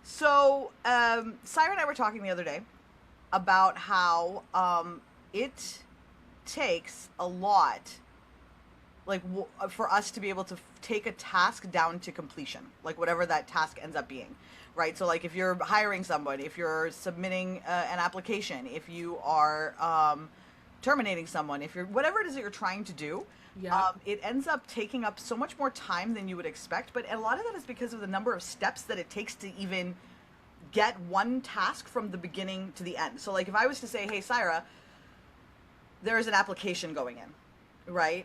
Saira and I were talking the other day about how it takes a lot, like for us to be able to take a task down to completion, like whatever that task ends up being, right? So, like if you're hiring somebody, if you're submitting an application, if you are terminating someone, if you're whatever it is that you're trying to do, Yeah. it ends up taking up so much more time than you would expect. But a lot of that is because of the number of steps that it takes to even get one task from the beginning to the end. So, like if I was to say, "Hey, Saira, there is an application going in," right?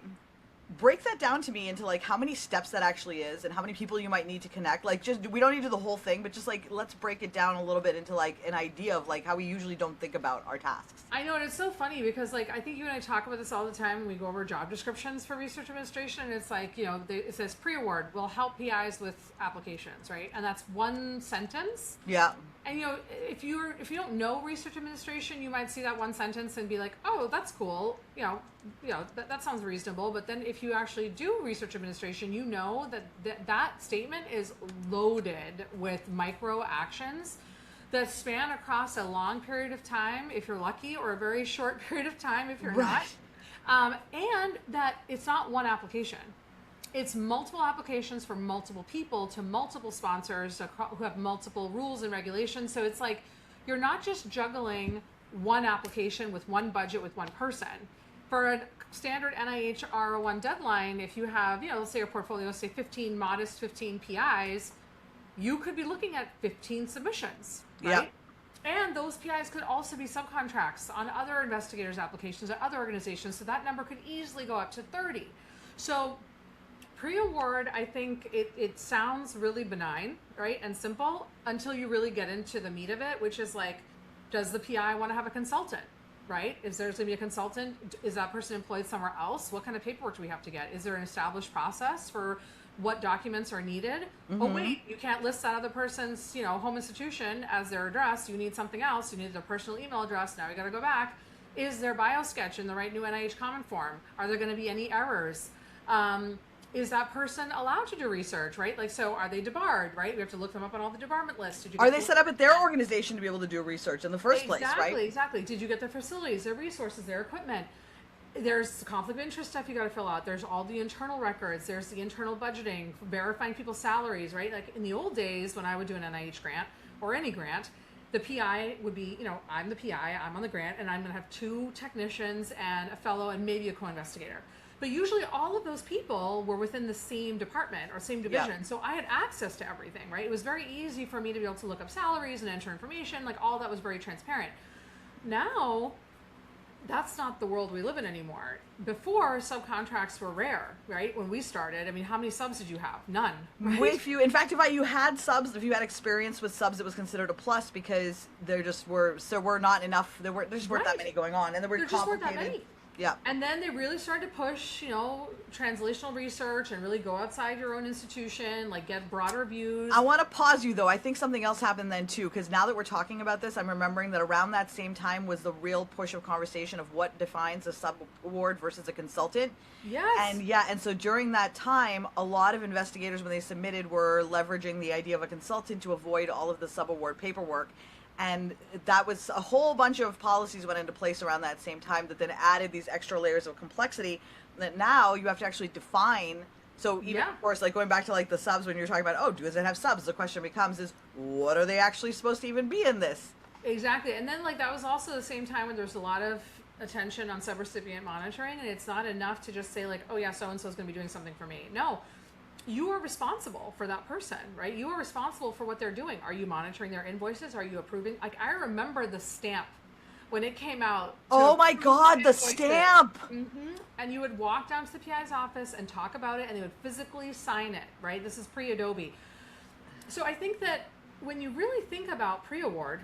Break that down to me into like how many steps that actually is and how many people you might need to connect. Like, just we don't need to do the whole thing, but just like let's break it down a little bit into like an idea of like how we usually don't think about our tasks. I know, and it's so funny because, like, I think you and I talk about this all the time when we go over job descriptions for research administration, and it's like, it says pre-award will help PIs with applications, right? And that's one sentence. Yeah. And if you don't know research administration, you might see that one sentence and be like, oh, that's cool. That sounds reasonable. But then if you actually do research administration, you know that statement is loaded with micro actions that span across a long period of time if you're lucky, or a very short period of time if you're Right. not. And that it's not one application. It's multiple applications for multiple people to multiple sponsors who have multiple rules and regulations. So it's like you're not just juggling one application with one budget with one person. For a standard NIH R01 deadline, if you have, let's say your portfolio, say 15 PIs, you could be looking at 15 submissions, right? Yeah. And those PIs could also be subcontracts on other investigators' applications at other organizations. So that number could easily go up to 30. So pre-award, I think it sounds really benign, right, and simple until you really get into the meat of it, which is like, does the PI want to have a consultant, right? Is there's going to be a consultant? Is that person employed somewhere else? What kind of paperwork do we have to get? Is there an established process for what documents are needed? Mm-hmm. Oh, wait, you can't list that other person's, home institution as their address. You need something else. You need their personal email address. Now you got to go back. Is their biosketch in the right new NIH Common Form? Are there going to be any errors? Is that person allowed to do research, right? Like, so are they debarred, right? We have to look them up on all the debarment lists. Are they set up at their organization to be able to do research in the first place, right? Exactly. Did you get their facilities, their resources, their equipment? There's conflict of interest stuff you got to fill out. There's all the internal records. There's the internal budgeting, verifying people's salaries, right? Like in the old days when I would do an NIH grant or any grant, the PI would be, I'm the PI, I'm on the grant, and I'm going to have 2 technicians and a fellow and maybe a co-investigator. But usually all of those people were within the same department or same division. Yeah. So I had access to everything, right? It was very easy for me to be able to look up salaries and enter information. Like all that was very transparent. Now, that's not the world we live in anymore. Before, subcontracts were rare, right? When we started, I mean, how many subs did you have? None. Right? Way few. In fact, you had subs, if you had experience with subs, it was considered a plus because there just were not enough. There just weren't that many going on, and there just weren't that many. Yeah. And then they really started to push, translational research and really go outside your own institution, like get broader views. I want to pause you though. I think something else happened then too, because now that we're talking about this, I'm remembering that around that same time was the real push of conversation of what defines a sub-award versus a consultant. Yes. And so during that time, a lot of investigators, when they submitted, were leveraging the idea of a consultant to avoid all of the sub-award paperwork. And that was a whole bunch of policies went into place around that same time that then added these extra layers of complexity that now you have to actually define. So even, of course, like going back to like the subs, when you're talking about, oh, does it have subs? The question becomes is, what are they actually supposed to even be in this? Exactly. And then like that was also the same time when there's a lot of attention on subrecipient monitoring, and it's not enough to just say like, oh yeah, so-and-so is going to be doing something for me. No. You are responsible for that person, right? You are responsible for what they're doing. Are you monitoring their invoices? Are you approving? Like, I remember the stamp when it came out. Oh my God, the stamp! Mm-hmm. And you would walk down to the PI's office and talk about it, and they would physically sign it, right? This is pre-Adobe. So I think that when you really think about pre-award,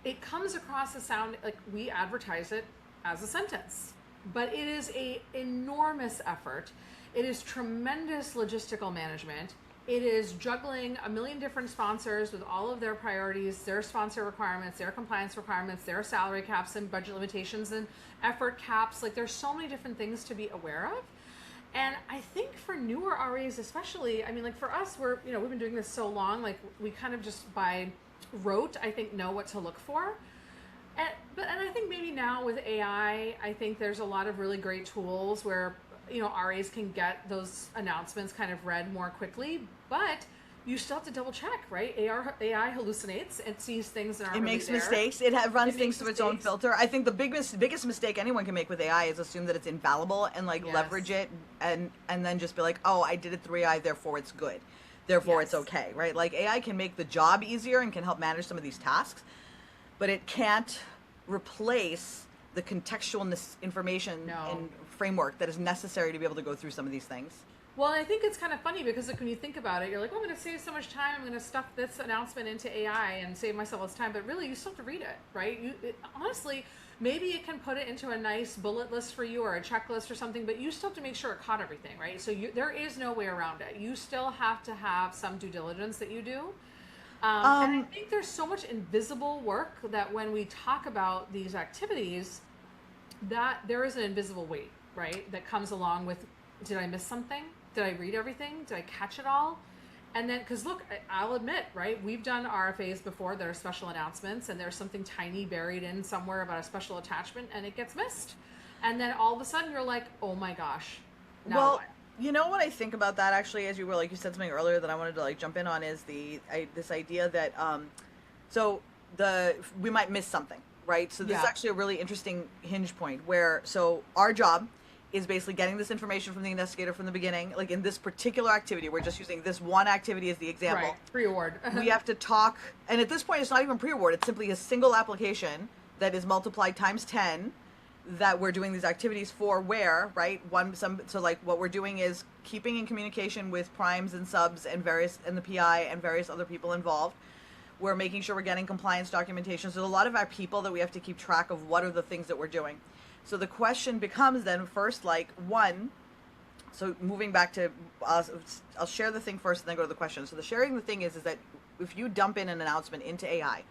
it comes across the sound like we advertise it as a sentence, but it is an enormous effort. It is tremendous logistical management. It is juggling a million different sponsors with all of their priorities, their sponsor requirements, their compliance requirements, their salary caps and budget limitations and effort caps. Like there's so many different things to be aware of. And I think for newer RAs especially, I mean, like for us, we've been doing this so long, like we kind of just by rote, I think, know what to look for. And I think maybe now with AI, I think there's a lot of really great tools where, RAs can get those announcements kind of read more quickly, but you still have to double check, right? AI hallucinates. It sees things that aren't It really makes there. mistakes. It runs things through its own filter. I think the biggest mistake anyone can make with AI is assume that it's infallible and leverage it and then just be like, oh, I did it through AI, therefore it's good. Therefore it's okay, right? Like AI can make the job easier and can help manage some of these tasks, but it can't replace the contextual information and framework that is necessary to be able to go through some of these things. Well, I think it's kind of funny because when you think about it, you're like, I'm going to save so much time. I'm going to stuff this announcement into AI and save myself all this time. But really, you still have to read it, right? Honestly, maybe it can put it into a nice bullet list for you or a checklist or something, but you still have to make sure it caught everything, right? So there is no way around it. You still have to have some due diligence that you do. And I think there's so much invisible work that when we talk about these activities, that there is an invisible weight, right? That comes along with, did I miss something? Did I read everything? Did I catch it all? And then, because look, I'll admit, right? We've done RFAs before that are special announcements, and there's something tiny buried in somewhere about a special attachment, and it gets missed. And then all of a sudden, you're like, oh my gosh. Now what? You know what I think about that actually, as you said something earlier that I wanted to jump in on, is this idea that we might miss something, right? So this is actually a really interesting hinge point where our job is basically getting this information from the investigator from the beginning. Like in this particular activity, we're just using this one activity as the example. Right, pre-award. We have to talk, and at this point it's not even pre-award, it's simply a single application that is multiplied times 10 that we're doing these activities for, where, right, what we're doing is keeping in communication with primes and subs and the PI and various other people involved. We're making sure we're getting compliance documentation. So there's a lot of our people that we have to keep track of what are the things that we're doing. So the question becomes then first, so moving back to, I'll share the thing first and then go to the question. So the sharing the thing is that if you dump in an announcement into AI,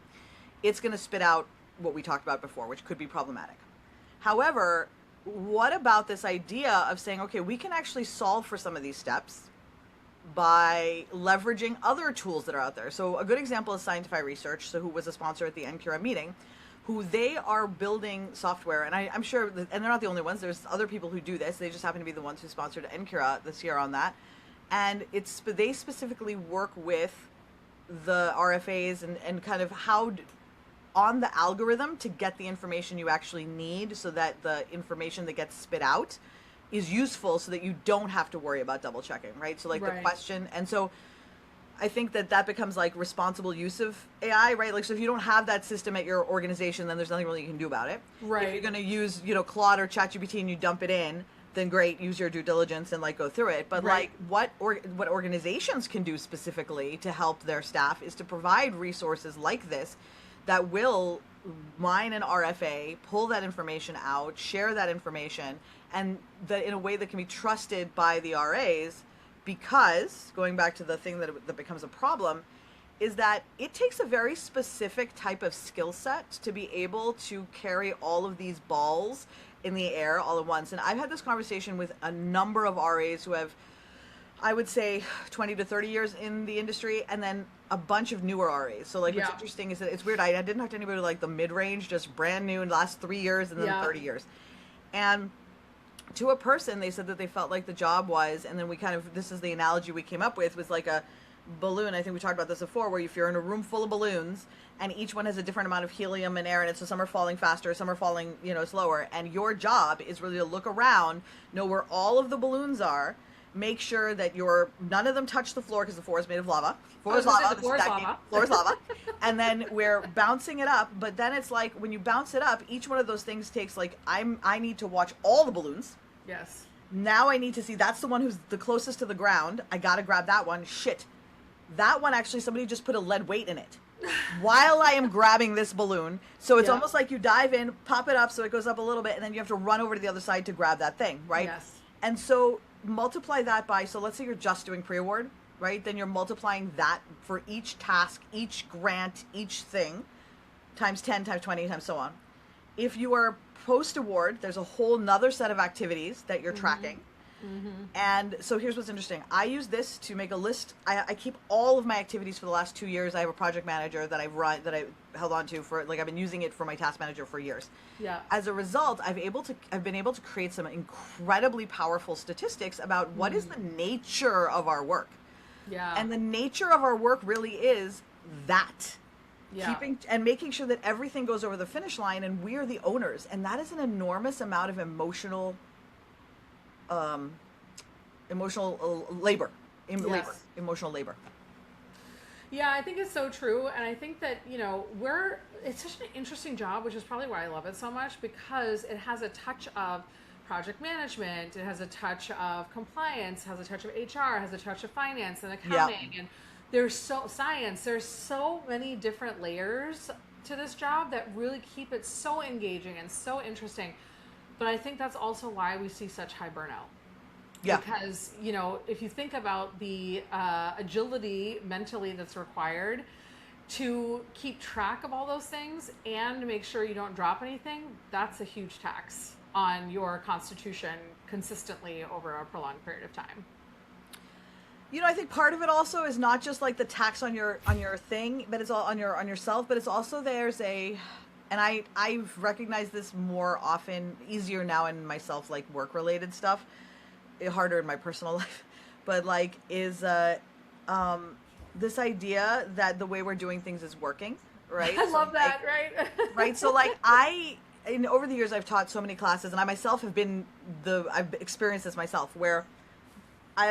it's going to spit out what we talked about before, which could be problematic. However, what about this idea of saying, okay, we can actually solve for some of these steps by leveraging other tools that are out there? So a good example is Scientify Research, who was a sponsor at the NCURA meeting, who they are building software, and I'm sure, and they're not the only ones, there's other people who do this, they just happen to be the ones who sponsored NCURA this year on that, and they specifically work with the RFAs and kind of how on the algorithm to get the information you actually need so that the information that gets spit out is useful so that you don't have to worry about double checking, right? So the question, and so I think that becomes responsible use of AI, right? So if you don't have that system at your organization, then there's nothing really you can do about it. Right. If you're going to use, Claude or ChatGPT and you dump it in, then great, use your due diligence and go through it. But what organizations can do specifically to help their staff is to provide resources like this that will mine an RFA, pull that information out, share that information, and that in a way that can be trusted by the RAs. Because, going back to the thing that becomes a problem, is that it takes a very specific type of skill set to be able to carry all of these balls in the air all at once. And I've had this conversation with a number of RAs who have, I would say, 20 to 30 years in the industry, and then a bunch of newer RAs. So what's interesting is that it's weird. I didn't talk to anybody the mid-range, just brand new in the last 3 years and then 30 years. And to a person, they said that they felt like the job was, and then this is the analogy we came up with, was like a balloon. I think we talked about this before, where if you're in a room full of balloons and each one has a different amount of helium and air in it, so some are falling faster, some are falling, slower, and your job is really to look around, know where all of the balloons are, make sure that none of them touch the floor because the floor is made of lava. Floor is lava. And then we're bouncing it up, but then it's when you bounce it up, each one of those things takes I need to watch all the balloons. Yes. Now I need to see, that's the one who's the closest to the ground. I gotta grab that one. Shit. That one, actually, somebody just put a lead weight in it while I am grabbing this balloon. So it's almost like you dive in, pop it up so it goes up a little bit, and then you have to run over to the other side to grab that thing, right? Yes. And so multiply that by, so let's say you're just doing pre-award, right? Then you're multiplying that for each task, each grant, each thing, times 10, times 20, times so on. If you are post-award, there's a whole nother set of activities that you're tracking. And so here's what's interesting. I use this to make a list. I keep all of my activities for the last 2 years. I have a project manager that I held on to for, like, I've been using it for my task manager for years. Yeah. As a result, I've been able to create some incredibly powerful statistics about what is the nature of our work. Yeah. And the nature of our work really is that. Yeah. Making sure that everything goes over the finish line, and we are the owners. And that is an enormous amount of emotional labor. Emotional labor. Yeah, I think it's so true. And I think that, it's such an interesting job, which is probably why I love it so much, because it has a touch of project management, it has a touch of compliance, has a touch of HR, has a touch of finance and accounting, and there's so many different layers to this job that really keep it so engaging and so interesting. But I think that's also why we see such high burnout. Yeah. Because, if you think about the agility mentally that's required to keep track of all those things and make sure you don't drop anything, that's a huge tax on your constitution consistently over a prolonged period of time. I think part of it also is not just like the tax on your thing, but it's all on yourself, but it's also and I've recognized this more often, easier now in myself, like work related stuff, harder in my personal life, but like is this idea that the way we're doing things is working, right? I love that, right? Right. So like over the years I've taught so many classes, and I myself I've experienced this myself, where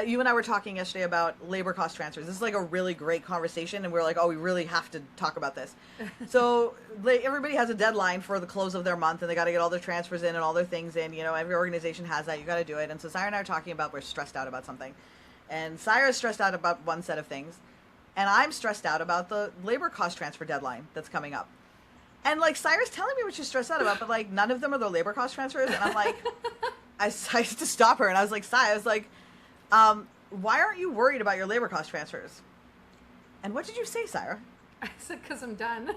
you and I were talking yesterday about labor cost transfers. This is like a really great conversation, and we're like, oh, we really have to talk about this. So everybody has a deadline for the close of their month, and they got to get all their transfers in and all their things in. Every organization has that. You got to do it. And so Saira and I are talking about, we're stressed out about something, and Saira's stressed out about one set of things, and I'm stressed out about the labor cost transfer deadline that's coming up. And like Saira's telling me what she's stressed out about, but like none of them are the labor cost transfers. And I'm like, I had to stop her, and I was like, Saira, I was like, why aren't you worried about your labor cost transfers? And what did you say, Saira? I said, because I'm done.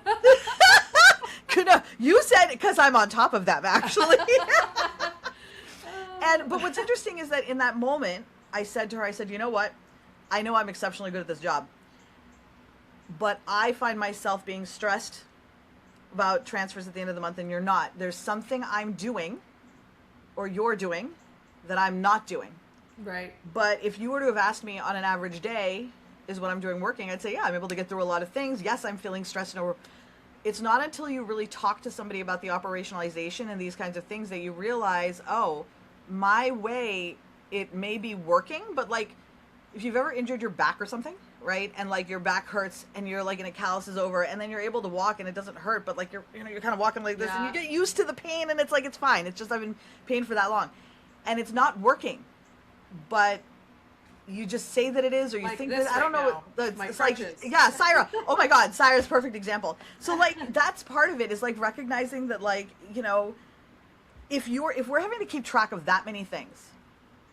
No, you said because I'm on top of them, actually. But what's interesting is that in that moment, I said to her, you know what? I know I'm exceptionally good at this job, but I find myself being stressed about transfers at the end of the month, and you're not. There's something I'm doing, or you're doing, that I'm not doing. Right. But if you were to have asked me on an average day, is what I'm doing working, I'd say, yeah, I'm able to get through a lot of things. Yes, I'm feeling stressed. It's not until you really talk to somebody about the operationalization and these kinds of things that you realize, oh, my way, it may be working, but like if you've ever injured your back or something, right? And like your back hurts and you're like, and a callus is over, and then you're able to walk and it doesn't hurt, but like you're kind of walking like this, and you get used to the pain, and it's like, it's fine. It's just, I've been in pain for that long, and it's not working. But you just say that it is, or you like think that, I don't know. It's like, yeah, Saira. Oh my God, Saira's a perfect example. So like, that's part of it, is like recognizing that, like, if we're having to keep track of that many things,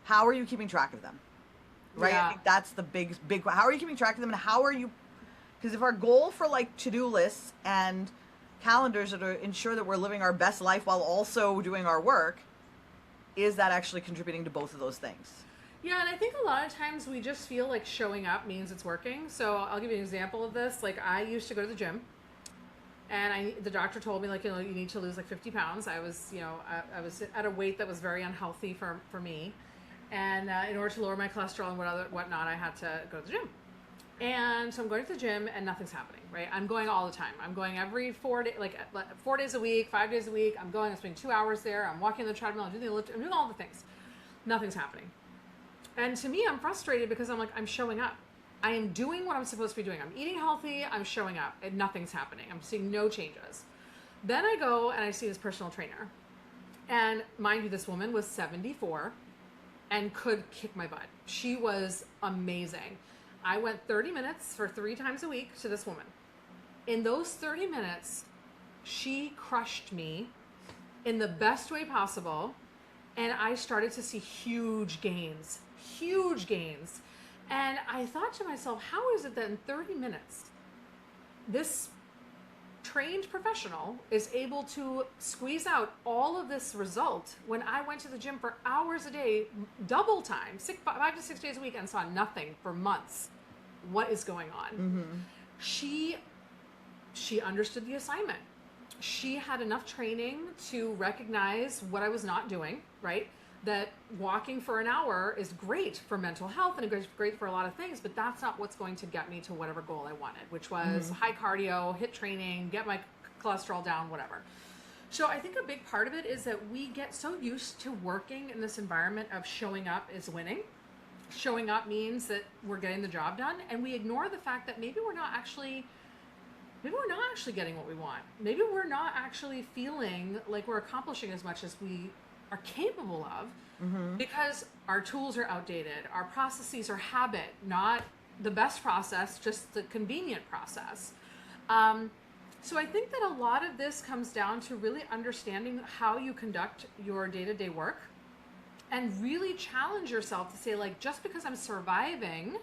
how are you keeping track of them? Right? Yeah. I think that's the big, how are you keeping track of them, and how are you, because if our goal for like to-do lists and calendars are to ensure that we're living our best life while also doing our work, is that actually contributing to both of those things? Yeah, and I think a lot of times we just feel like showing up means it's working. So I'll give you an example of this. Like, I used to go to the gym, and the doctor told me, like, you need to lose like 50 pounds. I was, I was at a weight that was very unhealthy for me. And in order to lower my cholesterol and whatnot, I had to go to the gym. And so I'm going to the gym, and nothing's happening, right? I'm going all the time. I'm going every 4 days, like 4 days a week, 5 days a week. I'm spending 2 hours there. I'm walking on the treadmill. I'm doing the lift. I'm doing all the things. Nothing's happening. And to me, I'm frustrated because I'm like, I'm showing up. I am doing what I'm supposed to be doing. I'm eating healthy. I'm showing up, and nothing's happening. I'm seeing no changes. Then I go and I see this personal trainer. And mind you, this woman was 74 and could kick my butt. She was amazing. I went 30 minutes for 3 times a week to this woman. In those 30 minutes, she crushed me in the best way possible. And I started to see huge gains. And I thought to myself, how is it that in 30 minutes, this trained professional is able to squeeze out all of this result when I went to the gym for hours a day, double time, 5 to 6 days a week, and saw nothing for months. What is going on? Mm-hmm. She understood the assignment. She had enough training to recognize what I was not doing, right? That walking for an hour is great for mental health and it's great for a lot of things, but that's not what's going to get me to whatever goal I wanted, which was high cardio, HIIT training, get my cholesterol down, whatever. So I think a big part of it is that we get so used to working in this environment of showing up is winning. Showing up means that we're getting the job done, and we ignore the fact that maybe we're not actually getting what we want. Maybe we're not actually feeling like we're accomplishing as much as we are capable of because our tools are outdated. Our processes are habit, not the best process, just the convenient process. So I think that a lot of this comes down to really understanding how you conduct your day-to-day work and really challenge yourself to say, like, just because I'm surviving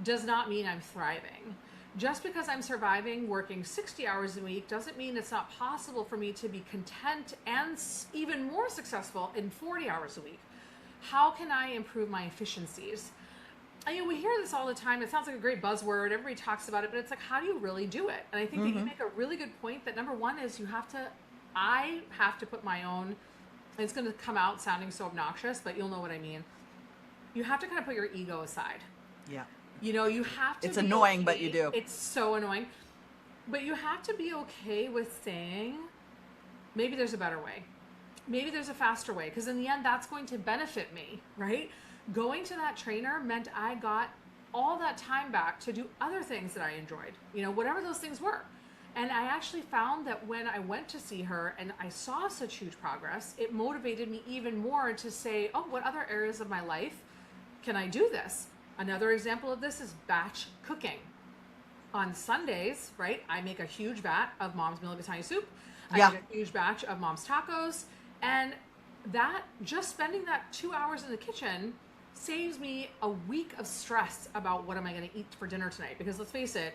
does not mean I'm thriving. Just because I'm surviving working 60 hours a week doesn't mean it's not possible for me to be content and even more successful in 40 hours a week. How can I improve my efficiencies? And, we hear this all the time. It sounds like a great buzzword. Everybody talks about it, but it's like, how do you really do it? And I think that you make a really good point that number one is I have to put my own, and it's going to come out sounding so obnoxious, but you'll know what I mean. You have to kind of put your ego aside. Yeah. You have to. It's annoying, okay. but you do. It's so annoying. But you have to be okay with saying, maybe there's a better way. Maybe there's a faster way. Because in the end, that's going to benefit me, right? Going to that trainer meant I got all that time back to do other things that I enjoyed, whatever those things were. And I actually found that when I went to see her and I saw such huge progress, it motivated me even more to say, oh, what other areas of my life can I do this? Another example of this is batch cooking. On Sundays, right, I make a huge vat of Mom's Mulligatawny soup. I make a huge batch of Mom's tacos. And that, just spending that 2 hours in the kitchen saves me a week of stress about what am I going to eat for dinner tonight. Because let's face it,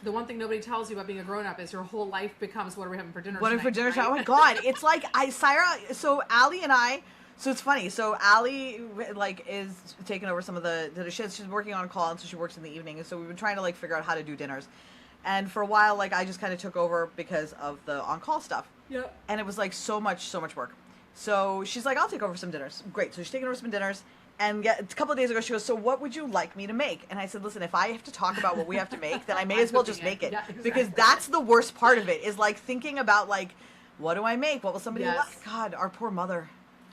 the one thing nobody tells you about being a grown-up is your whole life becomes, what are we having for dinner tonight? What for dinner right? tonight? Oh my God. It's like, Saira, so Allie and I, so it's funny. So Allie, is taking over some of the she's working on call, and so she works in the evening. And so we've been trying to, figure out how to do dinners. And for a while, I just kind of took over because of the on-call stuff. Yep. And it was, so much work. So she's like, I'll take over some dinners. Great. So she's taking over some dinners. And a couple of days ago, she goes, so what would you like me to make? And I said, listen, if I have to talk about what we have to make, then I may as well just make it. Yeah, exactly. Because that's the worst part of it, is, thinking about, what do I make? What will somebody like? God, our poor mother.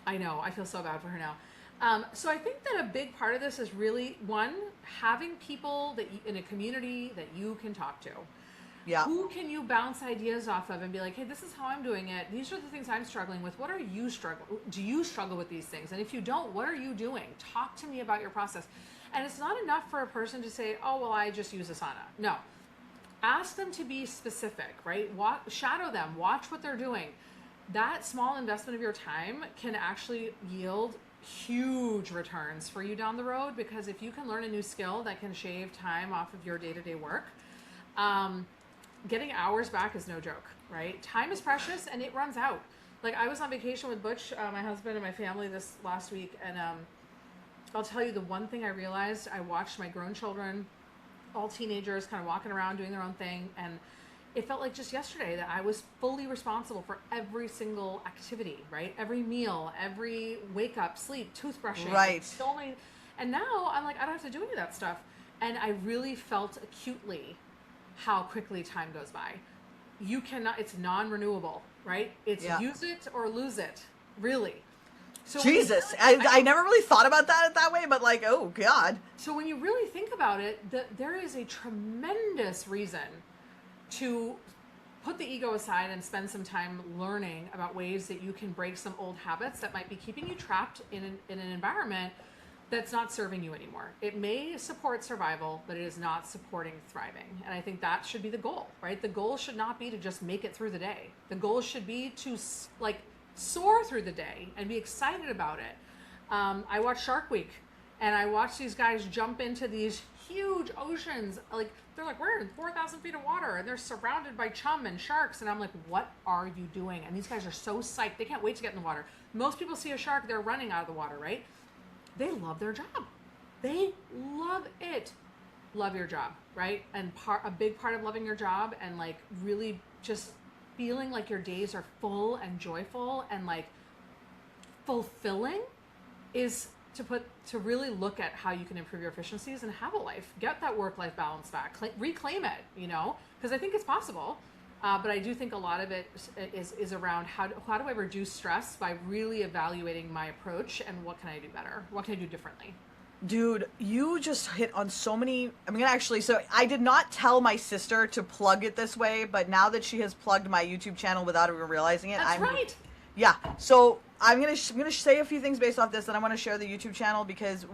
I know. I feel so bad for her now. So I think that a big part of this is really, one, having people in a community that you can talk to. Yeah. Who can you bounce ideas off of and be like, hey, this is how I'm doing it. These are the things I'm struggling with. What are you struggling? Do you struggle with these things? And if you don't, what are you doing? Talk to me about your process. And it's not enough for a person to say, oh, well, I just use Asana. No. Ask them to be specific, right? Shadow them. Watch what they're doing. That small investment of your time can actually yield huge returns for you down the road, because if you can learn a new skill that can shave time off of your day-to-day work, getting hours back is no joke, right? Time is precious and it runs out. I was on vacation with Butch, my husband, and my family this last week, and I'll tell you the one thing I realized. I watched my grown children, all teenagers, kind of walking around doing their own thing, and it felt like just yesterday that I was fully responsible for every single activity, right? Every meal, every wake up, sleep, toothbrushing. Right. And now I'm like, I don't have to do any of that stuff. And I really felt acutely how quickly time goes by. You cannot, it's non-renewable, right? It's use it or lose it, really. So Jesus, I never really thought about that way, but oh God. So when you really think about it, there is a tremendous reason to put the ego aside and spend some time learning about ways that you can break some old habits that might be keeping you trapped in an environment that's not serving you anymore. It may support survival, but it is not supporting thriving. And I think that should be the goal, right? The goal should not be to just make it through the day. The goal should be to soar through the day and be excited about it. I watched Shark Week, and I watch these guys jump into these huge oceans. Like, they're like, we're in 4,000 feet of water, and they're surrounded by chum and sharks. And I'm like, what are you doing? And these guys are so psyched. They can't wait to get in the water. Most people see a shark, they're running out of the water, right? They love their job. They love it. Love your job, right? And a big part of loving your job and like really just feeling like your days are full and joyful and like fulfilling is to really look at how you can improve your efficiencies and have a life. Get that work-life balance back. Reclaim it, because I think it's possible. But I do think a lot of it is around how do I reduce stress by really evaluating my approach and what can I do better? What can I do differently? Dude, you just hit on so many. So I did not tell my sister to plug it this way, but now that she has plugged my YouTube channel without even realizing it, That's right. Yeah. So I'm gonna say a few things based off this, and I want to share the YouTube channel because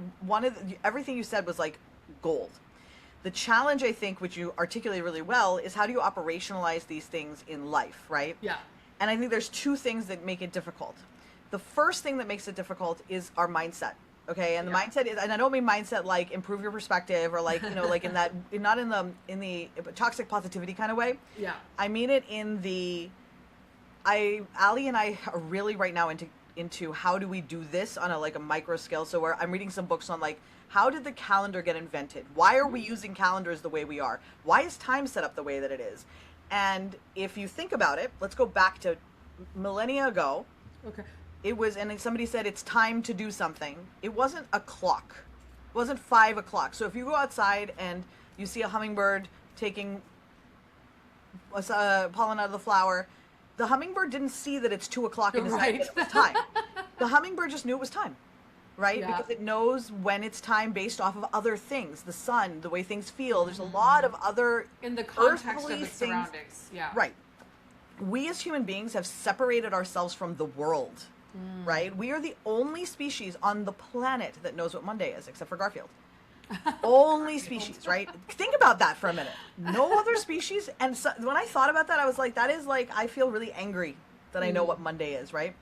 everything you said was like gold. The challenge, I think, which you articulated really well, is how do you operationalize these things in life, right? Yeah. And I think there's two things that make it difficult. The first thing that makes it difficult is our mindset. Okay, and the mindset is, and I don't mean mindset like improve your perspective or like, like in that, not in the toxic positivity kind of way. Yeah. I mean it in the, Ali and I are really right now into how do we do this on a micro scale. So I'm reading some books on like, how did the calendar get invented? Why are we using calendars the way we are? Why is time set up the way that it is? And if you think about it, let's go back to millennia ago. Okay. It was, and somebody said it's time to do something. It wasn't a clock. It wasn't 5 o'clock. So if you go outside and you see a hummingbird taking pollen out of the flower, the hummingbird didn't see that it's 2 o'clock in the night. It was time. The hummingbird just knew it was time, right? Yeah. Because it knows when it's time based off of other things, the sun, the way things feel. There's a lot of other in the context of its things. surroundings. Yeah. Right. We as human beings have separated ourselves from the world. Right? We are the only species on the planet that knows what Monday is, except for Garfield. Only species, right? Think about that for a minute. No other species. And so, when I thought about that, I was like, that is like, I feel really angry that I know what Monday is, right?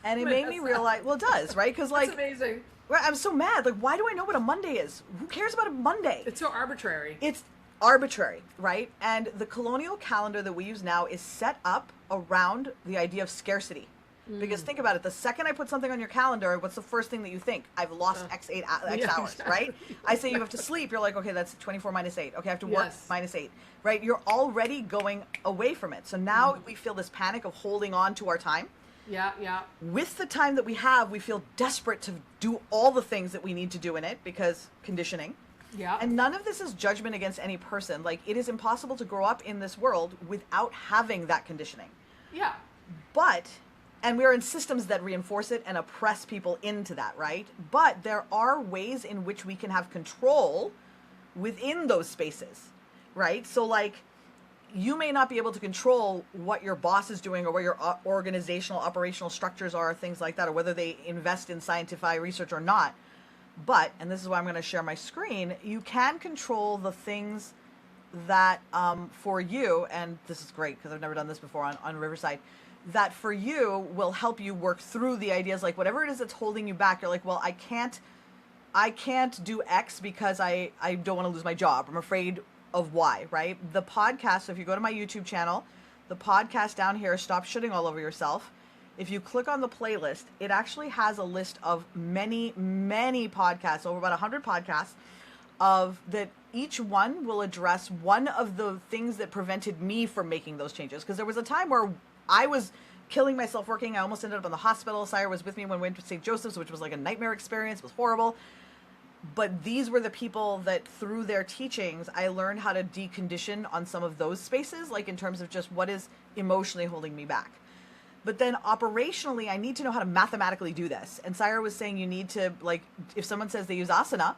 And it made me realize, well, it does, right? Because like, that's amazing. Right, I'm so mad. Like, why do I know what a Monday is? Who cares about a Monday? It's so arbitrary. It's arbitrary, right? And the colonial calendar that we use now is set up around the idea of scarcity. Because think about it, the second I put something on your calendar, what's the first thing that you think? I've lost X hours, exactly. right? I say you have to sleep, you're like, okay, that's 24 minus 8. Okay, I have to work minus 8, right? You're already going away from it. So now we feel this panic of holding on to our time. Yeah, yeah. With the time that we have, we feel desperate to do all the things that we need to do in it because conditioning. Yeah. And none of this is judgment against any person. Like, it is impossible to grow up in this world without having that conditioning. Yeah. And we are in systems that reinforce it and oppress people into that, right? But there are ways in which we can have control within those spaces, right? So, like, you may not be able to control what your boss is doing or what your organizational, operational structures are, things like that, or whether they invest in scientific research or not. But, and this is why I'm going to share my screen, you can control the things that for you, and this is great because I've never done this before on Riverside, that for you will help you work through the ideas, like whatever it is that's holding you back. You're like, well, I can't do X because I don't want to lose my job. I'm afraid of Y, right? The podcast, so if you go to my YouTube channel, the podcast down here, Stop Shitting All Over Yourself. If you click on the playlist, it actually has a list of many, many podcasts, over about 100 podcasts, of that each one will address one of the things that prevented me from making those changes. Because there was a time where I was killing myself working. I almost ended up in the hospital. Saira was with me when we went to St. Joseph's, which was like a nightmare experience. It was horrible. But these were the people that through their teachings, I learned how to decondition on some of those spaces, like in terms of just what is emotionally holding me back. But then operationally, I need to know how to mathematically do this. And Saira was saying you need to, like, if someone says they use asana,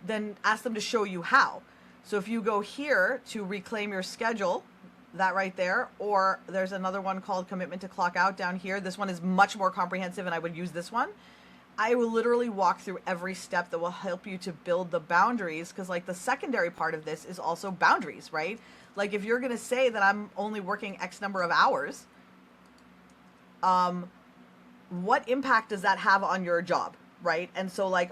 then ask them to show you how. So if you go here to reclaim your schedule, that right there, or there's another one called Commitment to Clock Out down here. This one is much more comprehensive, and I would use this one. I will literally walk through every step that will help you to build the boundaries, because like the secondary part of this is also boundaries, right? Like if you're going to say that I'm only working X number of hours, what impact does that have on your job? right? And so like,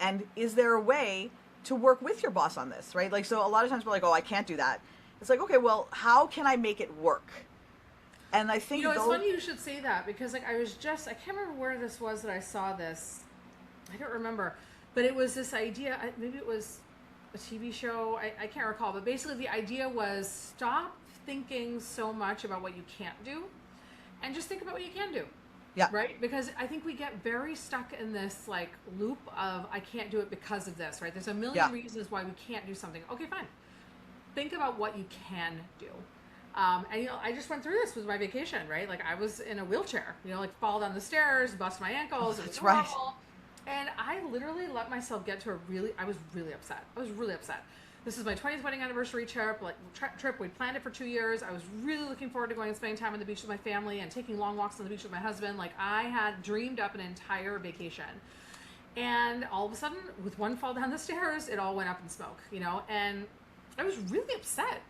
and is there a way to work with your boss on this, right? Like, so a lot of times we're like, oh, I can't do that. It's like, okay, well, how can I make it work? And I think It's funny you should say that, because like I can't remember where this was that I saw this. I don't remember, but it was this idea. Maybe it was a TV show. I can't recall, but basically the idea was stop thinking so much about what you can't do, and just think about what you can do. Yeah. Right? Because I think we get very stuck in this like loop of I can't do it because of this, right? There's a million reasons why we can't do something. Okay, fine. Think about what you can do. And I just went through this with my vacation, right? Like I was in a wheelchair, like fall down the stairs, bust my ankles. It was horrible. And I literally let myself get to I was really upset. This is my 20th wedding anniversary trip. We planned it for 2 years. I was really looking forward to going and spending time on the beach with my family and taking long walks on the beach with my husband. Like I had dreamed up an entire vacation. And all of a sudden, with one fall down the stairs, it all went up in smoke, and I was really upset.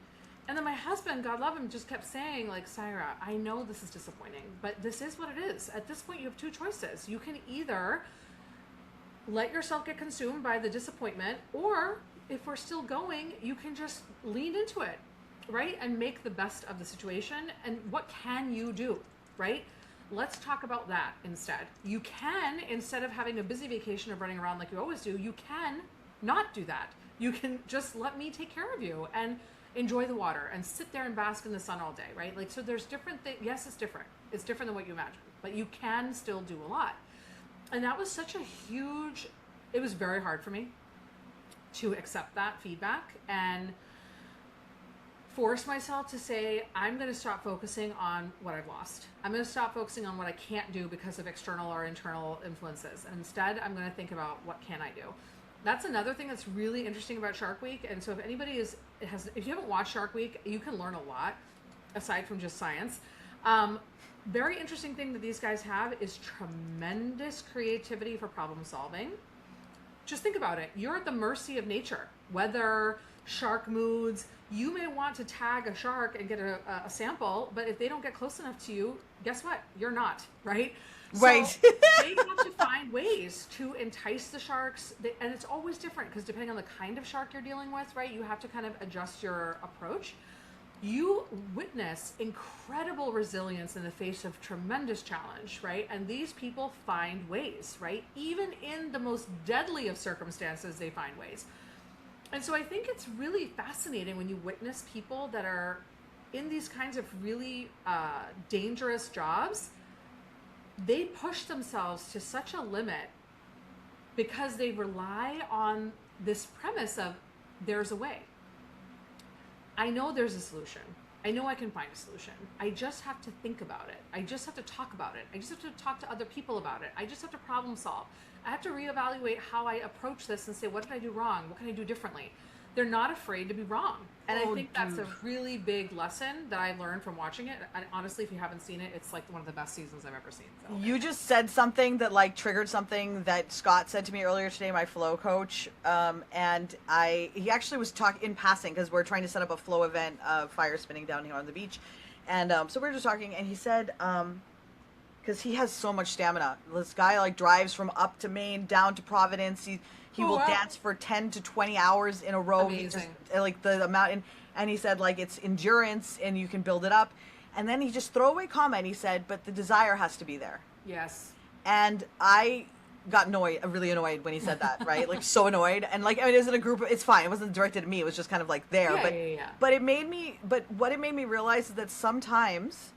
And then my husband, God love him, just kept saying, like, Saira, I know this is disappointing, but this is what it is. At this point, you have two choices. You can either let yourself get consumed by the disappointment, or if we're still going, you can just lean into it, right? And make the best of the situation. And what can you do, right? Let's talk about that instead. You can, instead of having a busy vacation of running around like you always do, you can not do that. You can just let me take care of you and enjoy the water and sit there and bask in the sun all day, right? Like, so there's different things. Yes, it's different. It's different than what you imagine, but you can still do a lot. And that was such a huge, it was very hard for me to accept that feedback and force myself to say, I'm going to stop focusing on what I've lost. I'm going to stop focusing on what I can't do because of external or internal influences. And instead, I'm going to think about what can I do. That's another thing that's really interesting about Shark Week. And so if anybody if you haven't watched Shark Week, you can learn a lot aside from just science. Very interesting thing that these guys have is tremendous creativity for problem solving. Just think about it. You're at the mercy of nature. Weather, shark moods. You may want to tag a shark and get a sample, but if they don't get close enough to you, guess what? You're not, right? Right. So they have to find ways to entice the sharks. And it's always different because depending on the kind of shark you're dealing with, right, you have to kind of adjust your approach. You witness incredible resilience in the face of tremendous challenge, right? And these people find ways, right? Even in the most deadly of circumstances, they find ways. And so I think it's really fascinating when you witness people that are in these kinds of really dangerous jobs. They push themselves to such a limit because they rely on this premise of there's a way. I know there's a solution. I know I can find a solution. I just have to think about it. I just have to talk about it. I just have to talk to other people about it. I just have to problem solve. I have to reevaluate how I approach this and say, what did I do wrong? What can I do differently? They're not afraid to be wrong. And I think that's a really big lesson that I learned from watching it. And honestly, if you haven't seen it, it's like one of the best seasons I've ever seen. So. You just said something that like triggered something that Scott said to me earlier today, my flow coach. And he actually was talking in passing because we're trying to set up a flow event of fire spinning down here on the beach. And so we were just talking and he said, because he has so much stamina. This guy like drives from up to Maine down to Providence. He will dance for 10 to 20 hours in a row. Amazing. Like the amount, and he said like it's endurance and you can build it up. And then he just throwaway comment. He said, but the desire has to be there. Yes. And I got really annoyed when he said that, right? Like so annoyed. And like, I mean, it was in a group, it's fine. It wasn't directed at me. It was just kind of like there. Yeah. But what it made me realize is that sometimes,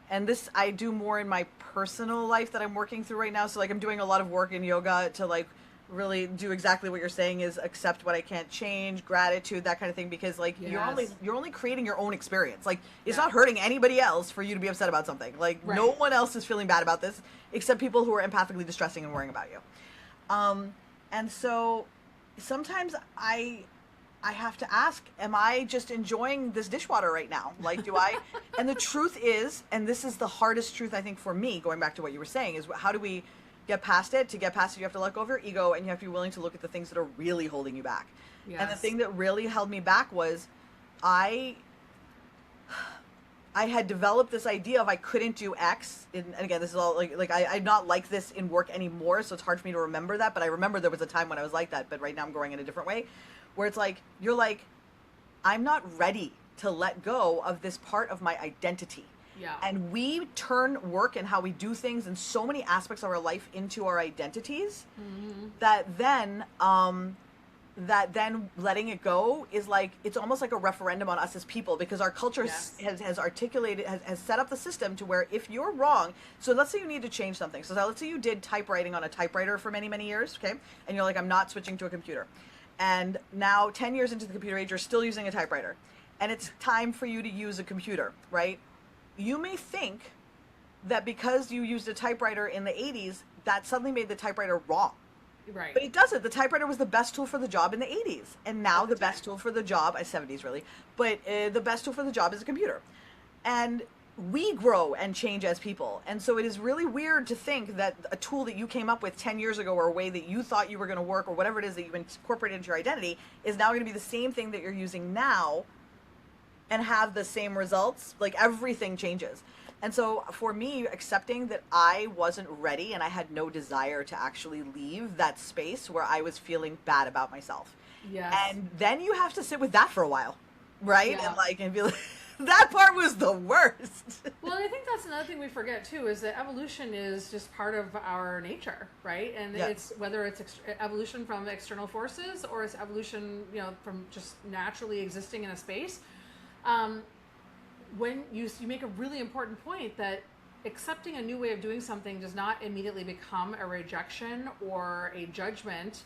and this I do more in my personal life that I'm working through right now. So like I'm doing a lot of work in yoga to like really do exactly what you're saying is accept what I can't change, gratitude, that kind of thing, because like you're only creating your own experience. Like it's not hurting anybody else for you to be upset about something. Like no one else is feeling bad about this except people who are empathically distressing and worrying about you. And so sometimes I have to ask, am I just enjoying this dishwater right now? Like, do I? And the truth is, and this is the hardest truth I think for me, going back to what you were saying, is how do we get past it? To get past it, you have to let go of your ego and you have to be willing to look at the things that are really holding you back. Yes. And the thing that really held me back was I I had developed this idea of I couldn't do X. And again, this is all I'm not like this in work anymore, so it's hard for me to remember that. But I remember there was a time when I was like that. But right now I'm growing in a different way, where it's like you're like, I'm not ready to let go of this part of my identity. Yeah. And we turn work and how we do things in so many aspects of our life into our identities that then letting it go is like, it's almost like a referendum on us as people, because our culture has articulated, has set up the system to where if you're wrong, so let's say you need to change something. So let's say you did typewriting on a typewriter for many, many years, okay? And you're like, I'm not switching to a computer. And now 10 years into the computer age, you're still using a typewriter. And it's time for you to use a computer, right? You may think that because you used a typewriter in the 80s, that suddenly made the typewriter wrong. Right. But it doesn't. The typewriter was the best tool for the job in the 80s. And now the best tool for the job, 70s really, but the best tool for the job is a computer. And we grow and change as people. And so it is really weird to think that a tool that you came up with 10 years ago, or a way that you thought you were going to work, or whatever it is that you've incorporated into your identity, is now going to be the same thing that you're using now and have the same results. Like, everything changes. And so for me, accepting that I wasn't ready and I had no desire to actually leave that space where I was feeling bad about myself. Yes. And then you have to sit with that for a while, right? Yeah. And be like, that part was the worst. Well, I think that's another thing we forget too, is that evolution is just part of our nature, right? And it's whether it's evolution from external forces or it's evolution, from just naturally existing in a space. When you make a really important point that accepting a new way of doing something does not immediately become a rejection or a judgment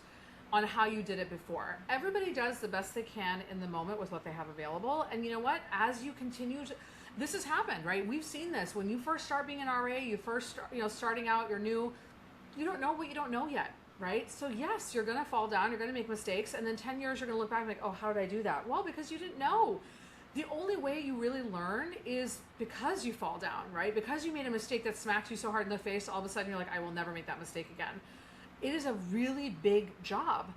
on how you did it before. Everybody does the best they can in the moment with what they have available. And you know what? As you continue to, this has happened, right? We've seen this. When you first start being an RA, you first, starting out, you're new, you don't know what you don't know yet, right? So yes, you're going to fall down, you're going to make mistakes. And then 10 years, you're going to look back and like, oh, how did I do that? Well, because you didn't know. The only way you really learn is because you fall down, right? Because you made a mistake that smacked you so hard in the face, all of a sudden you're like, I will never make that mistake again. It is a really big job.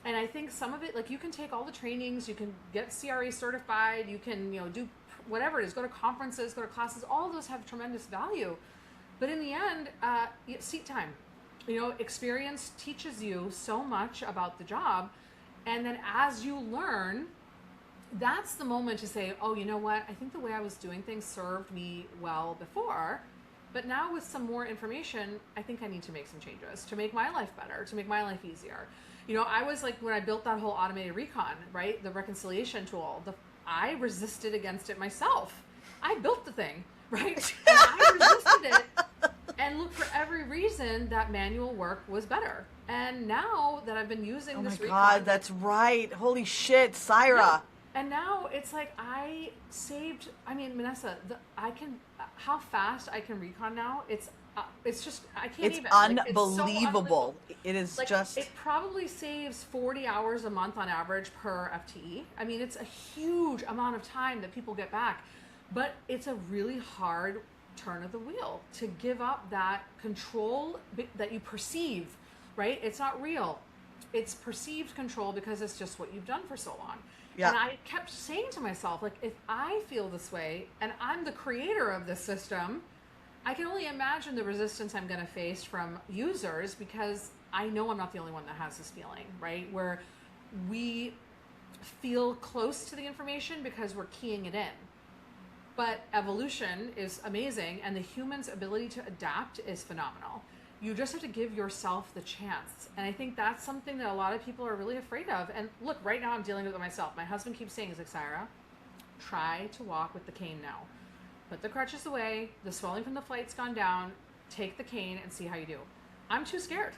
And I think some of it, like, you can take all the trainings, you can get CRA certified, you can, do whatever it is, go to conferences, go to classes, all of those have tremendous value. But in the end, seat time, experience teaches you so much about the job. And then as you learn, that's the moment to say, oh, you know what? I think the way I was doing things served me well before, but now with some more information, I think I need to make some changes to make my life better, to make my life easier. I was like, when I built that whole automated recon, right? The reconciliation tool, I resisted against it myself. I built the thing, right? And I resisted it and looked for every reason that manual work was better. And now that I've been using this recon. Oh my God, that's right. Holy shit, Saira. Yeah. And now it's like Minessa, how fast I can recon now, it's just, I can't even. It's unbelievable. It is just. It probably saves 40 hours a month on average per FTE. I mean, it's a huge amount of time that people get back, but it's a really hard turn of the wheel to give up that control that you perceive, right? It's not real. It's perceived control because it's just what you've done for so long. Yeah. And I kept saying to myself, like, if I feel this way and I'm the creator of this system, I can only imagine the resistance I'm going to face from users, because I know I'm not the only one that has this feeling, right? Where we feel close to the information because we're keying it in. But evolution is amazing, and the human's ability to adapt is phenomenal. You just have to give yourself the chance. And I think that's something that a lot of people are really afraid of. And look, right now I'm dealing with it myself. My husband keeps saying, he's like, Saira, try to walk with the cane now. Put the crutches away. The swelling from the flight's gone down. Take the cane and see how you do. I'm too scared.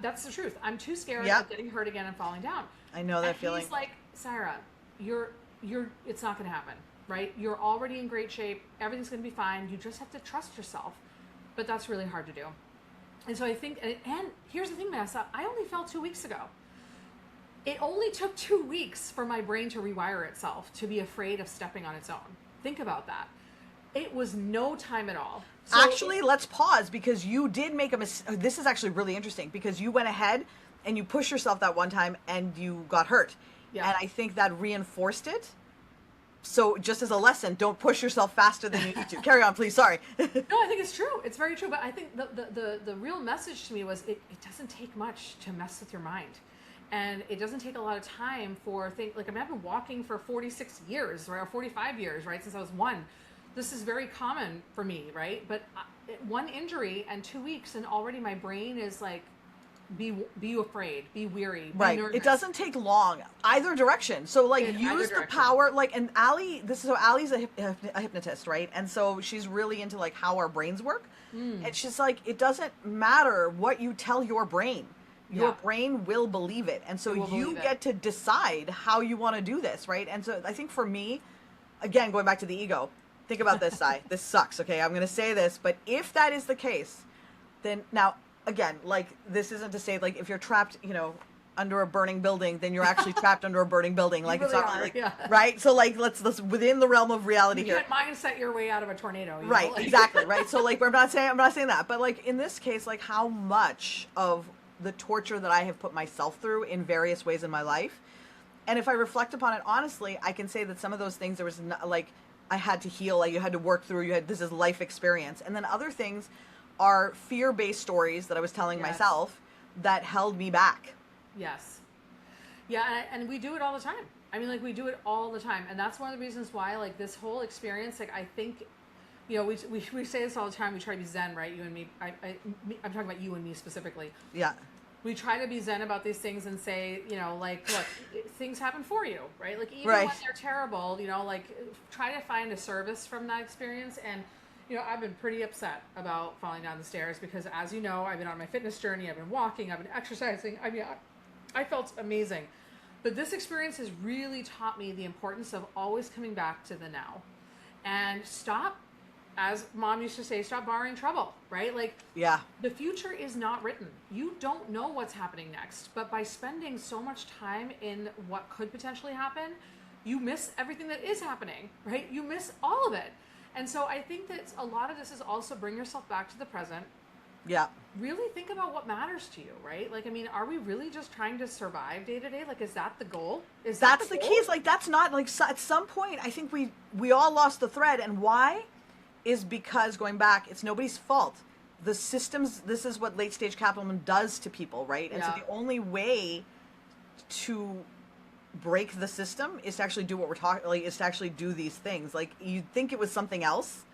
That's the truth. I'm too scared of getting hurt again and falling down. I know that feeling. He's like, Saira, it's not going to happen, right? You're already in great shape. Everything's going to be fine. You just have to trust yourself. But that's really hard to do. And so I think, and here's the thing, Minessa, I only fell 2 weeks ago. It only took 2 weeks for my brain to rewire itself to be afraid of stepping on its own. Think about that. It was no time at all. So actually, let's pause, because you did make a mistake. This is actually really interesting, because you went ahead and you pushed yourself that one time and you got hurt. Yeah. And I think that reinforced it. So just as a lesson, don't push yourself faster than you need to. Carry on, please. Sorry. No, I think it's true. It's very true. But I think the real message to me was it doesn't take much to mess with your mind. And it doesn't take a lot of time for things like, I mean, I've been walking for 46 years, right? Or 45 years, right? Since I was 1. This is very common for me, right? But one injury and 2 weeks and already my brain is like, be afraid, be weary, be Right. nervous. It doesn't take long either direction. So like In use either the direction. power, like, and Allie, Allie's a hypnotist, right? And so she's really into like how our brains work. And she's like, it doesn't matter what you tell your brain. Your Yeah. brain will believe it. And so It will you believe it. get to decide how you want to do this, right? And so I think for me, again, going back to the ego, think about this, Sai. This sucks, okay? I'm going to say this, but if that is the case, then now, again, like, this isn't to say, like, if you're trapped, you know, under a burning building, then you're actually trapped under a burning building. Like, really it's not are, like, yeah. right? So, like, let's within the realm of reality You here. can't mindset your way out of a tornado. You Right, know? Like- exactly, right? So, like, I'm not saying that, but, like, in this case, like, how much of the torture that I have put myself through in various ways in my life, and if I reflect upon it honestly, I can say that some of those things there was like I had to heal, like you had to work through, this is life experience, and then other things are fear-based stories that I was telling Yes. myself that held me back. Yes. Yeah, and we do it all the time. I mean, like, we do it all the time. And that's one of the reasons why, like, this whole experience, like, I think, you know, we say this all the time. We try to be zen, right? You and me. I'm talking about you and me specifically. Yeah. We try to be zen about these things and say, you know, like, look, things happen for you, right? Like, even Right. when they're terrible, you know, like, try to find a service from that experience. And, you know, I've been pretty upset about falling down the stairs because, as you know, I've been on my fitness journey. I've been walking. I've been exercising. I mean, I felt amazing. But this experience has really taught me the importance of always coming back to the now. And stop, as Mom used to say, stop borrowing trouble, right? Like, Yeah. the future is not written. You don't know what's happening next. But by spending so much time in what could potentially happen, you miss everything that is happening, right? You miss all of it. And so I think that a lot of this is also bring yourself back to the present. Yeah. Really think about what matters to you, right? Like, I mean, are we really just trying to survive day to day? Like, is that the goal? Is that That's the goal? key. Is like that's not like at some point I think we all lost the thread, and why is because going back, it's nobody's fault. The systems. This is what late stage capitalism does to people, right? And so Yeah. the only way to break the system is to actually do what we're talking. Like, is to actually do these things. Like, you'd think it was something else,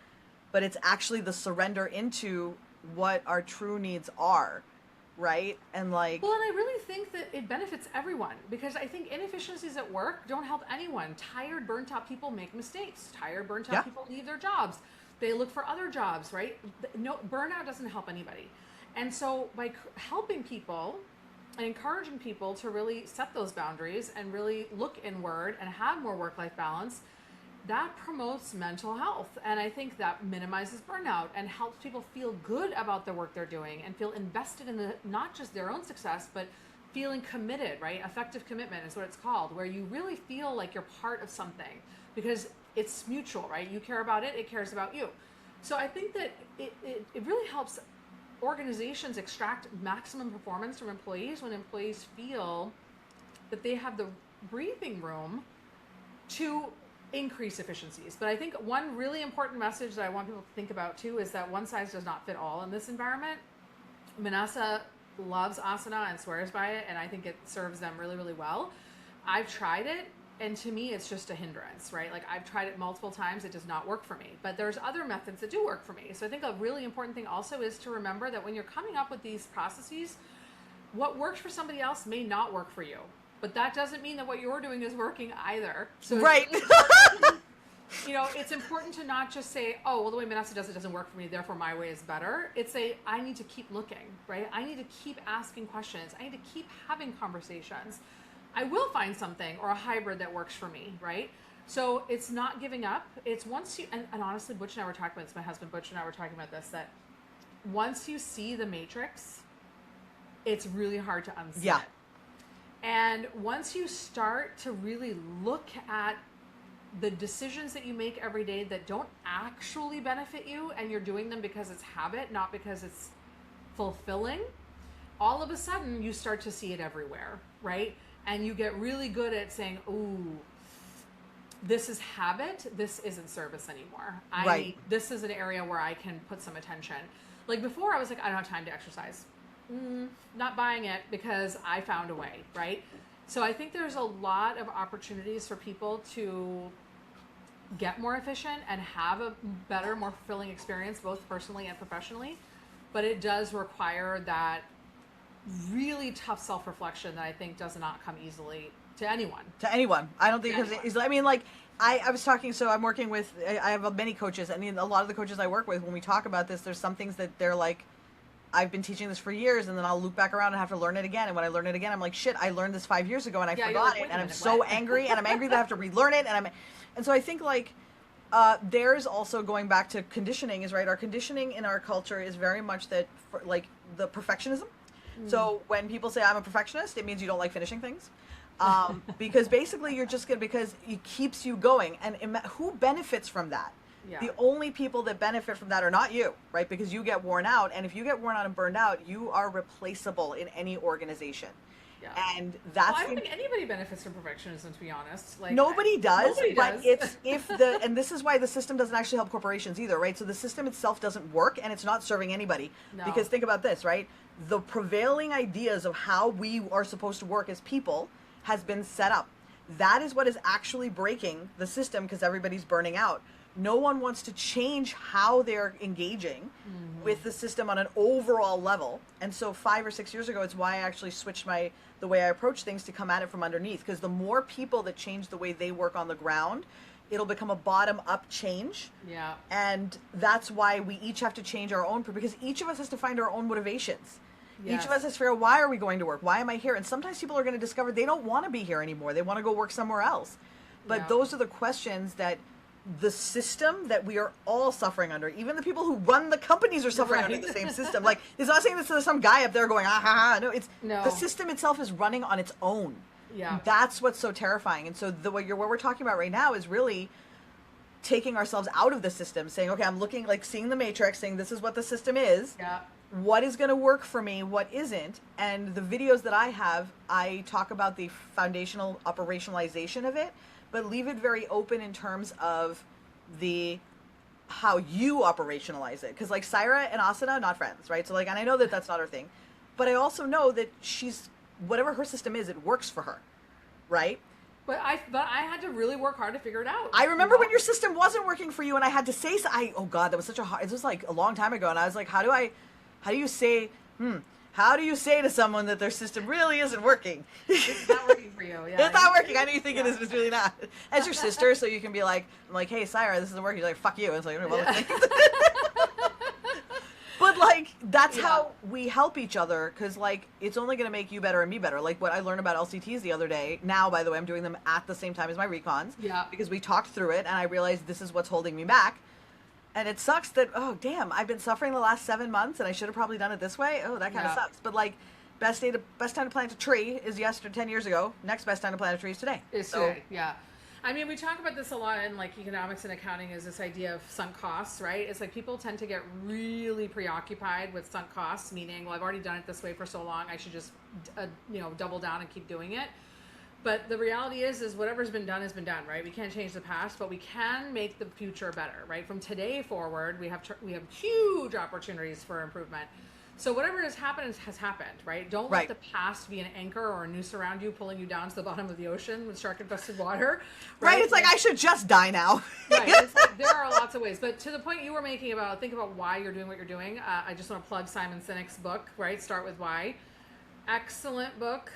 but it's actually the surrender into what our true needs are, right? And like, Well, and I really think that it benefits everyone because I think inefficiencies at work don't help anyone. Tired, burnt out people make mistakes. Tired, burnt out Yeah. people leave their jobs. They look for other jobs, right? No, burnout doesn't help anybody. And so by helping people and encouraging people to really set those boundaries and really look inward and have more work-life balance, that promotes mental health. And I think that minimizes burnout and helps people feel good about the work they're doing and feel invested in not just their own success, but feeling committed, right? Effective commitment is what it's called, where you really feel like you're part of something because it's mutual, right? You care about it, it cares about you. So I think that it really helps organizations extract maximum performance from employees when employees feel that they have the breathing room to increase efficiencies. But I think one really important message that I want people to think about too is that one size does not fit all in this environment. Minessa loves asana and swears by it, and I think it serves them really, really well. I've tried it, and to me, it's just a hindrance, right? Like, I've tried it multiple times. It does not work for me. But there's other methods that do work for me. So I think a really important thing also is to remember that when you're coming up with these processes, what works for somebody else may not work for you. But that doesn't mean that what you're doing is working either. So it's right. really important, you know, it's important to not just say, oh, well, the way Minessa does it doesn't work for me, therefore my way is better. It's I need to keep looking, right? I need to keep asking questions. I need to keep having conversations. I will find something or a hybrid that works for me, right? So it's not giving up. It's once you, and honestly, Butch and I were talking about this, my husband Butch and I were talking about this, that once you see the matrix, it's really hard to unsee Yeah. it. And once you start to really look at the decisions that you make every day that don't actually benefit you and you're doing them because it's habit, not because it's fulfilling, all of a sudden you start to see it everywhere, right? And you get really good at saying, ooh, this is habit. This isn't service anymore. Right. This is an area where I can put some attention. Like before, I was like, I don't have time to exercise. Not buying it because I found a way, right? So I think there's a lot of opportunities for people to get more efficient and have a better, more fulfilling experience, both personally and professionally. But it does require that really tough self-reflection that I think does not come easily to anyone. To anyone. I don't think because I mean, like, I was talking, so I'm working with, I have many coaches, and a lot of the coaches I work with, when we talk about this, there's some things that they're like, I've been teaching this for years, and then I'll loop back around and have to learn it again. And when I learn it again, I'm like, shit, I learned this 5 years ago and I forgot it. And I'm so angry, and I'm angry that I have to relearn it. And so I think, like, there's also going back to conditioning is right. Our conditioning in our culture is very much that, like, the perfectionism. So when people say I'm a perfectionist, it means you don't like finishing things. Because basically you're just good because it keeps you going. And who benefits from that? Yeah. The only people that benefit from that are not you, right? Because you get worn out. And if you get worn out and burned out, you are replaceable in any organization. Yeah. And that's I don't think anybody benefits from perfectionism, to be honest. Like, nobody does. Nobody but does. And this is why the system doesn't actually help corporations either, right? So the system itself doesn't work, and it's not serving anybody. No. Because think about this, right? The prevailing ideas of how we are supposed to work as people has been set up. That is what is actually breaking the system because everybody's burning out. No one wants to change how they're engaging with the system on an overall level. And so 5 or 6 years ago, it's why I actually switched the way I approach things to come at it from underneath. Because the more people that change the way they work on the ground, it'll become a bottom-up change. Yeah. And that's why we each have to change our own, because each of us has to find our own motivations. Yes. Each of us has to figure out, why are we going to work? Why am I here? And sometimes people are going to discover they don't want to be here anymore. They want to go work somewhere else. But those are the questions that the system that we are all suffering under, even the people who run the companies are suffering under the same system. Like, it's not saying that there's some guy up there going, ah, ha, ha. No, the system itself is running on its own. Yeah. That's what's so terrifying. And so what we're talking about right now is really taking ourselves out of the system, saying, okay, I'm looking, like, seeing the matrix, saying this is what the system is. Yeah. What is going to work for me? What isn't? And the videos that I have, I talk about the foundational operationalization of it, but leave it very open in terms of how you operationalize it. Because, like, Saira and Asana, not friends, right? So, like, and I know that that's not her thing, but I also know that whatever her system is, it works for her, right? But I had to really work hard to figure it out. I remember when your system wasn't working for you, and I had to say, oh God, that was such a hard, it was like a long time ago, and I was like, how do you say to someone that their system really isn't working? It's not working for you. Yeah, it's not working. I know you think it is, but it's really not. As your sister, so you can be like, I'm like, hey, Saira, this isn't working. You're like, fuck you. It's like, well, but, like, that's how we help each other, because, like, it's only going to make you better and me better. Like, what I learned about LCTs the other day, now, by the way, I'm doing them at the same time as my recons. Yeah. Because we talked through it, and I realized this is what's holding me back. And it sucks that, oh, damn, I've been suffering the last 7 months, and I should have probably done it this way. Oh, that kind of sucks. But, like, best time to plant a tree is 10 years ago. Next best time to plant a tree is today. Today, yeah. I mean, we talk about this a lot in, like, economics and accounting, is this idea of sunk costs, right? It's like people tend to get really preoccupied with sunk costs, meaning, well, I've already done it this way for so long, I should just, double down and keep doing it. But the reality is whatever's been done has been done, right? We can't change the past, but we can make the future better, right? From today forward, we have huge opportunities for improvement. So whatever has happened, right? Don't let the past be an anchor or a noose around you, pulling you down to the bottom of the ocean with shark-infested water. Right? It's like, I should just die now. Right. It's like, there are lots of ways. But to the point you were making think about why you're doing what you're doing. I just want to plug Simon Sinek's book, right? Start with Why. Excellent book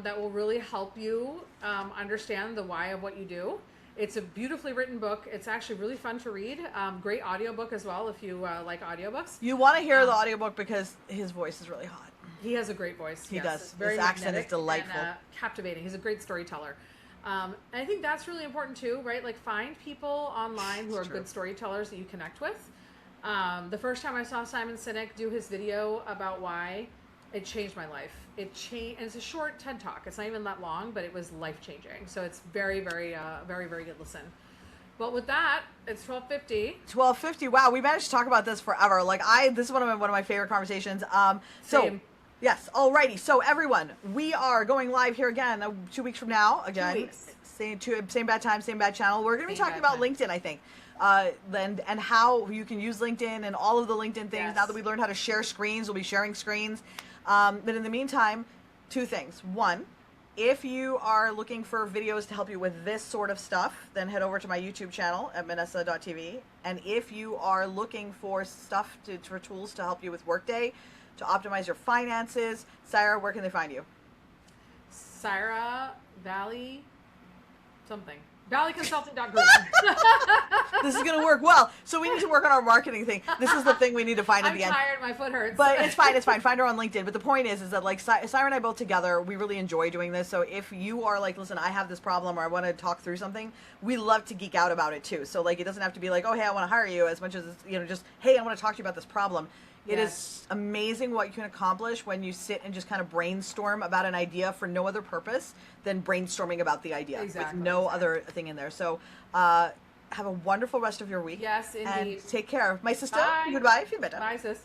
that will really help you understand the why of what you do. It's a beautifully written book. It's actually really fun to read. Great audiobook as well if you like audiobooks. You want to hear the audiobook because his voice is really hot. He has a great voice. He does. His accent is delightful. And, captivating. He's a great storyteller. And I think that's really important too, right? Like, find people online who are good storytellers that you connect with. The first time I saw Simon Sinek do his video about why, it changed my life. And it's a short TED Talk. It's not even that long, but it was life-changing. So it's very, very, very, very good listen. But with that, it's 12:50. 12:50. Wow, we managed to talk about this forever. Like, this is one of my favorite conversations. Same. Yes, alrighty. So everyone, we are going live here again 2 weeks from now. Again, 2 weeks. Same bad time, same bad channel. We're going to be Same talking bad about time. LinkedIn, I think, and how you can use LinkedIn and all of the LinkedIn things. Yes. Now that we learned how to share screens, we'll be sharing screens. But in the meantime, two things. One, if you are looking for videos to help you with this sort of stuff, then head over to my YouTube channel at minessa.tv. And if you are looking for stuff for tools to help you with Workday, to optimize your finances, Saira, where can they find you? Saira Valley something. ValleyConsulting.group. This is going to work well. So we need to work on our marketing thing. This is the thing we need to find at I'm the end. tired. My foot hurts. But it's fine. It's fine. Find her on LinkedIn. But the point is that like Saira and I both together, we really enjoy doing this. So if you are like, listen, I have this problem, or I want to talk through something, we love to geek out about it too. So like, it doesn't have to be like, oh, hey, I want to hire you, as much as, just, hey, I want to talk to you about this problem. It Yes. is amazing what you can accomplish when you sit and just kind of brainstorm about an idea for no other purpose than brainstorming about the idea Exactly, with no exactly. other thing in there. So have a wonderful rest of your week. Yes, indeed. And take care. My sister, Bye. goodbye. Feel better. Bye, sis.